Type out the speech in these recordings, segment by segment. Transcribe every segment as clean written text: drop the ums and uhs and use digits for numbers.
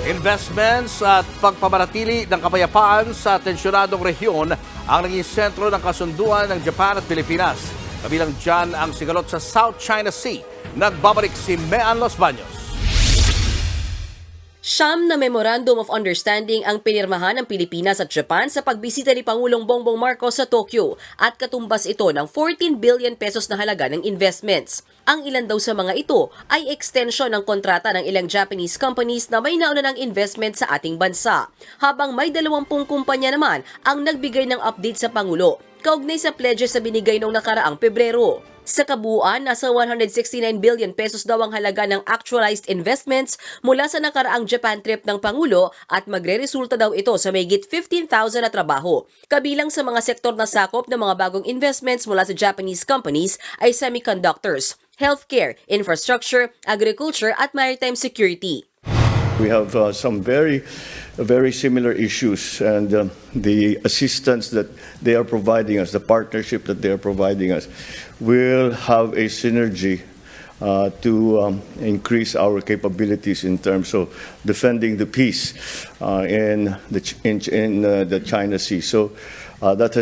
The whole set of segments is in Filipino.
Investments at pagpapanatili ng kapayapaan sa tensyonadong rehiyon ang naging sentro ng kasunduan ng Japan at Pilipinas. Kabilang dyan ang sigalot sa South China Sea. Nagbabalik si Mean Los Baños. Siyam na Memorandum of Understanding ang pinirmahan ng Pilipinas at Japan sa pagbisita ni Pangulong Bongbong Marcos sa Tokyo at katumbas ito ng 14 billion pesos na halaga ng investments. Ang ilan daw sa mga ito ay extension ng kontrata ng ilang Japanese companies na may nauna ng investment sa ating bansa, habang may 20 kumpanya naman ang nagbigay ng update sa Pangulo kaugnay sa pledges sa binigay noong nakaraang Pebrero. Sa kabuuan, nasa 169 billion pesos daw ang halaga ng actualized investments mula sa nakaraang Japan trip ng Pangulo at magre-resulta daw ito sa mahigit 15,000 na trabaho. Kabilang sa mga sektor na sakop ng mga bagong investments mula sa Japanese companies ay semiconductors, healthcare, infrastructure, agriculture at maritime security. We have some very similar issues, and the assistance that they are providing us, the partnership that they are providing us, will have a synergy to increase our capabilities in terms of defending the peace in the China Sea. So that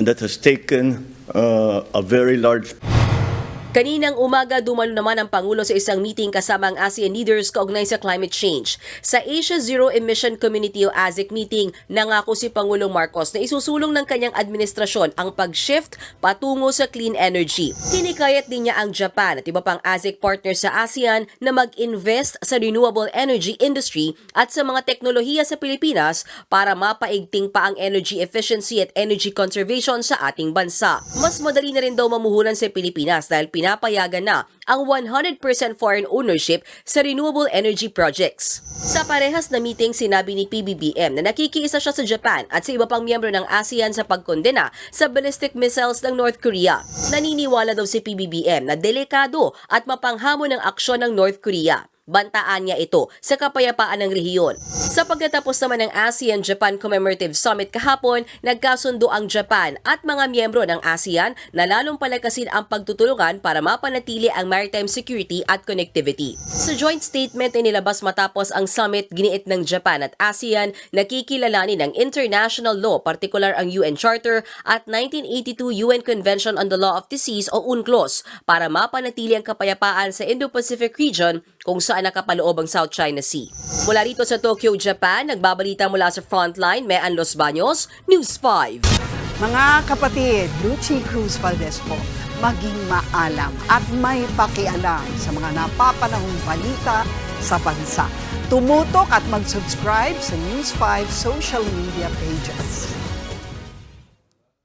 has taken a very large. Kaninang umaga, dumalo naman ang Pangulo sa isang meeting kasama ang ASEAN leaders kaugnay sa climate change. Sa Asia Zero Emission Community o AZEC meeting, nangako si Pangulong Marcos na isusulong ng kanyang administrasyon ang pag-shift patungo sa clean energy. Hinikayat din niya ang Japan at iba pang AZEC partners sa ASEAN na mag-invest sa renewable energy industry at sa mga teknolohiya sa Pilipinas para mapaigting pa ang energy efficiency at energy conservation sa ating bansa. Mas madali na rin daw mamuhunan sa Pilipinas dahil pinapayagan na ang 100% foreign ownership sa renewable energy projects. Sa parehas na meeting, sinabi ni PBBM na nakikiisa siya sa Japan at sa iba pang miyembro ng ASEAN sa pagkondena sa ballistic missiles ng North Korea. Naniniwala daw si PBBM na delikado at mapanghamon ng aksyon ng North Korea. Bantaan niya ito sa kapayapaan ng rehiyon. Sa pagtatapos naman ng ASEAN-Japan Commemorative Summit kahapon, nagkasundo ang Japan at mga miyembro ng ASEAN na lalong palakasin ang pagtutulungan para mapanatili ang maritime security at connectivity. Sa joint statement na nilabas matapos ang summit, giniit ng Japan at ASEAN na kikilalanin ng international law, partikular ang UN Charter at 1982 UN Convention on the Law of the Seas o UNCLOS para mapanatili ang kapayapaan sa Indo-Pacific region kung saan nakapaloob ang South China Sea. Mula rito sa Tokyo, Japan, nagbabalita mula sa Frontline, Mean Los Baños, News 5. Mga kapatid, Lucy Cruz Valdez po, maging maalam at may pakialam sa mga napapanahong balita sa bansa. Tumutok at mag-subscribe sa News 5 social media pages.